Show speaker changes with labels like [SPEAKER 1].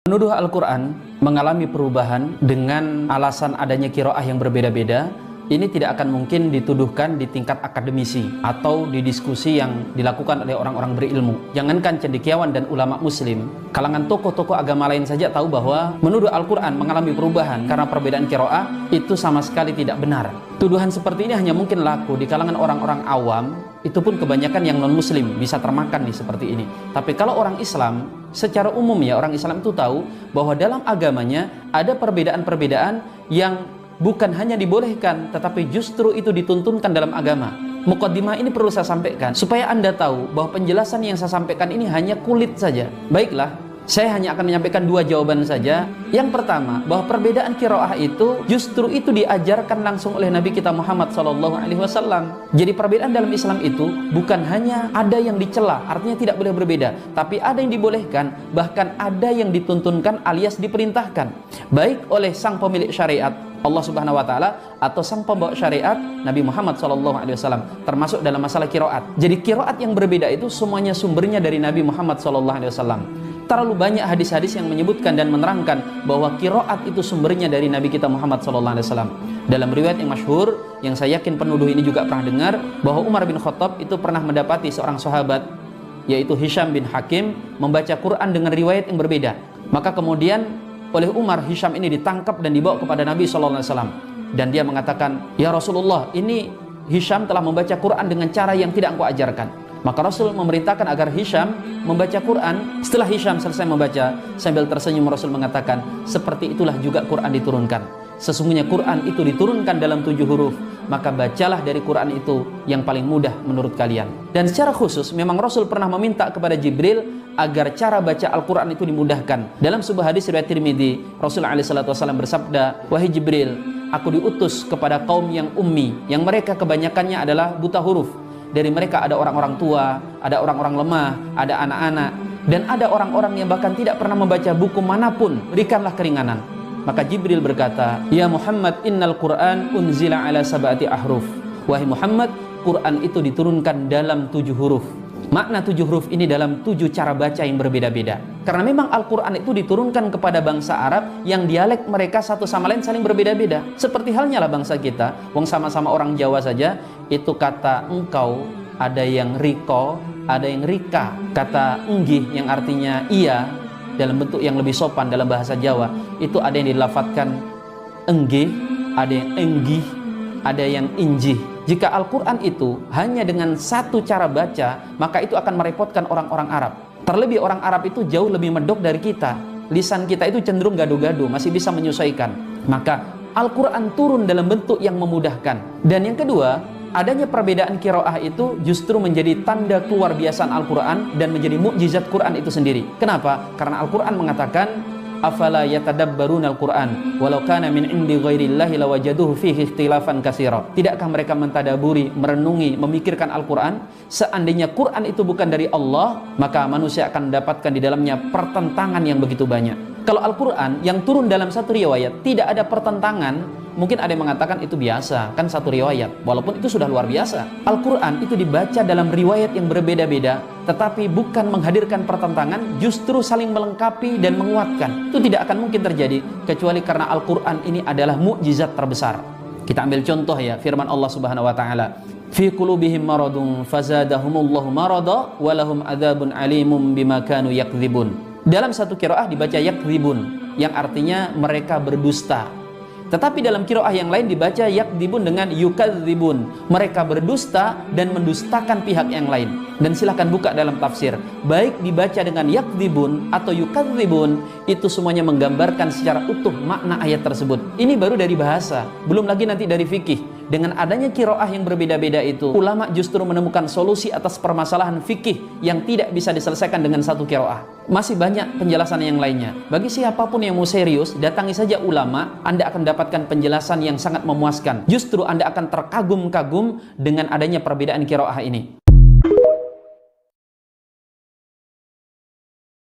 [SPEAKER 1] Menuduh Al-Quran mengalami perubahan dengan alasan adanya qiraah yang berbeda-beda, ini tidak akan mungkin dituduhkan di tingkat akademisi atau di diskusi yang dilakukan oleh orang-orang berilmu. Jangankan cendekiawan dan ulama muslim, kalangan tokoh-tokoh agama lain saja tahu bahwa menuduh Al-Quran mengalami perubahan karena perbedaan qiraah itu sama sekali tidak benar. Tuduhan seperti ini hanya mungkin laku di kalangan orang-orang awam, itu pun kebanyakan yang non-muslim bisa termakan nih seperti ini. Tapi kalau orang Islam, secara umum ya, orang Islam itu tahu bahwa dalam agamanya ada perbedaan-perbedaan yang bukan hanya dibolehkan, tetapi justru itu dituntunkan dalam agama. Muqaddimah ini perlu saya sampaikan supaya Anda tahu bahwa penjelasan yang saya sampaikan ini hanya kulit saja. Baiklah, saya hanya akan menyampaikan dua jawaban saja. Yang pertama, bahwa perbedaan qiraah itu justru itu diajarkan langsung oleh Nabi kita Muhammad SAW. Jadi perbedaan dalam Islam itu bukan hanya ada yang dicela, artinya tidak boleh berbeda, tapi ada yang dibolehkan, bahkan ada yang dituntunkan alias diperintahkan, baik oleh sang pemilik syariat Allah Subhanahu wa Ta'ala atau sang pembawa syariat Nabi Muhammad SAW, termasuk dalam masalah qiraat. Jadi qiraat yang berbeda itu semuanya sumbernya dari Nabi Muhammad SAW. Terlalu banyak hadis-hadis yang menyebutkan dan menerangkan bahwa qiraat itu sumbernya dari Nabi kita Muhammad SAW. Dalam riwayat yang masyhur, yang saya yakin penuduh ini juga pernah dengar, bahwa Umar bin Khattab itu pernah mendapati seorang sahabat, yaitu Hisham bin Hakim, membaca Quran dengan riwayat yang berbeda. Maka kemudian oleh Umar, Hisham ini ditangkap dan dibawa kepada Nabi SAW. Dan dia mengatakan, "Ya Rasulullah, ini Hisham telah membaca Quran dengan cara yang tidak engkau ajarkan." Maka Rasul memerintahkan agar Hisham membaca Quran. Setelah Hisham selesai membaca, sambil tersenyum Rasul mengatakan, "Seperti itulah juga Quran diturunkan. Sesungguhnya Quran itu diturunkan dalam 7 huruf, maka bacalah dari Quran itu yang paling mudah menurut kalian." Dan secara khusus memang Rasul pernah meminta kepada Jibril agar cara baca Al-Quran itu dimudahkan. Dalam sebuah hadis riwayat Tirmidzi, Rasulullah SAW bersabda, "Wahai Jibril, aku diutus kepada kaum yang ummi, yang mereka kebanyakannya adalah buta huruf. Dari mereka ada orang-orang tua, ada orang-orang lemah, ada anak-anak, dan ada orang-orang yang bahkan tidak pernah membaca buku manapun. Berikanlah keringanan." Maka Jibril berkata, "Ya Muhammad, innal Qur'an unzila ala sab'ati ahruf." Wahai Muhammad, Quran itu diturunkan dalam 7 huruf. Makna 7 huruf ini dalam 7 cara baca yang berbeda-beda. Karena memang Al-Quran itu diturunkan kepada bangsa Arab yang dialek mereka satu sama lain saling berbeda-beda. Seperti halnya lah bangsa kita, wong sama-sama orang Jawa saja, itu kata engkau, ada yang riko, ada yang rika. Kata enggih yang artinya iya, dalam bentuk yang lebih sopan dalam bahasa Jawa, itu ada yang dilafatkan enggih, ada yang enggih, ada yang injih. Jika Al-Quran itu hanya dengan satu cara baca, maka itu akan merepotkan orang-orang Arab. Terlebih orang Arab itu jauh lebih medok dari kita. Lisan kita itu cenderung gado-gado, masih bisa menyesuaikan. Maka Al-Quran turun dalam bentuk yang memudahkan. Dan yang kedua, adanya perbedaan qiraah itu justru menjadi tanda keluar biasaan Al-Quran dan menjadi mukjizat Quran itu sendiri. Kenapa? Karena Al-Quran mengatakan, "Afala yatadabbaruna al-Qur'an walau kana min indi ghairillahi lawajaduhu fihi ikhtilafan katsira." Tidakkah mereka mentadaburi, merenungi, memikirkan Al-Qur'an? Seandainya Quran itu bukan dari Allah, maka manusia akan mendapatkan di dalamnya pertentangan yang begitu banyak. Kalau Al-Quran yang turun dalam satu riwayat tidak ada pertentangan, mungkin ada yang mengatakan itu biasa, kan satu riwayat, walaupun itu sudah luar biasa. Al-Quran itu dibaca dalam riwayat yang berbeda-beda, tetapi bukan menghadirkan pertentangan, justru saling melengkapi dan menguatkan. Itu tidak akan mungkin terjadi kecuali karena Al-Quran ini adalah mukjizat terbesar. Kita ambil contoh ya, firman Allah Subhanahu wa Ta'ala, "Fi qulubihim maradun fazadahumullahu marada walahum adzabun alimum bima kanu yakdzibun." Dalam satu qiraah dibaca yakdzibun, yang artinya mereka berdusta. Tetapi dalam qiraah yang lain dibaca yakdzibun dengan yukadzibun, mereka berdusta dan mendustakan pihak yang lain. Dan silahkan buka dalam tafsir, baik dibaca dengan yakdzibun atau yukadzibun, itu semuanya menggambarkan secara utuh makna ayat tersebut. Ini baru dari bahasa, belum lagi nanti dari fikih. Dengan adanya qiraah yang berbeda-beda itu, ulama justru menemukan solusi atas permasalahan fikih yang tidak bisa diselesaikan dengan satu qiraah. Masih banyak penjelasan yang lainnya. Bagi siapapun yang mau serius, datangi saja ulama, Anda akan dapatkan penjelasan yang sangat memuaskan. Justru Anda akan terkagum-kagum dengan adanya perbedaan qiraah ini.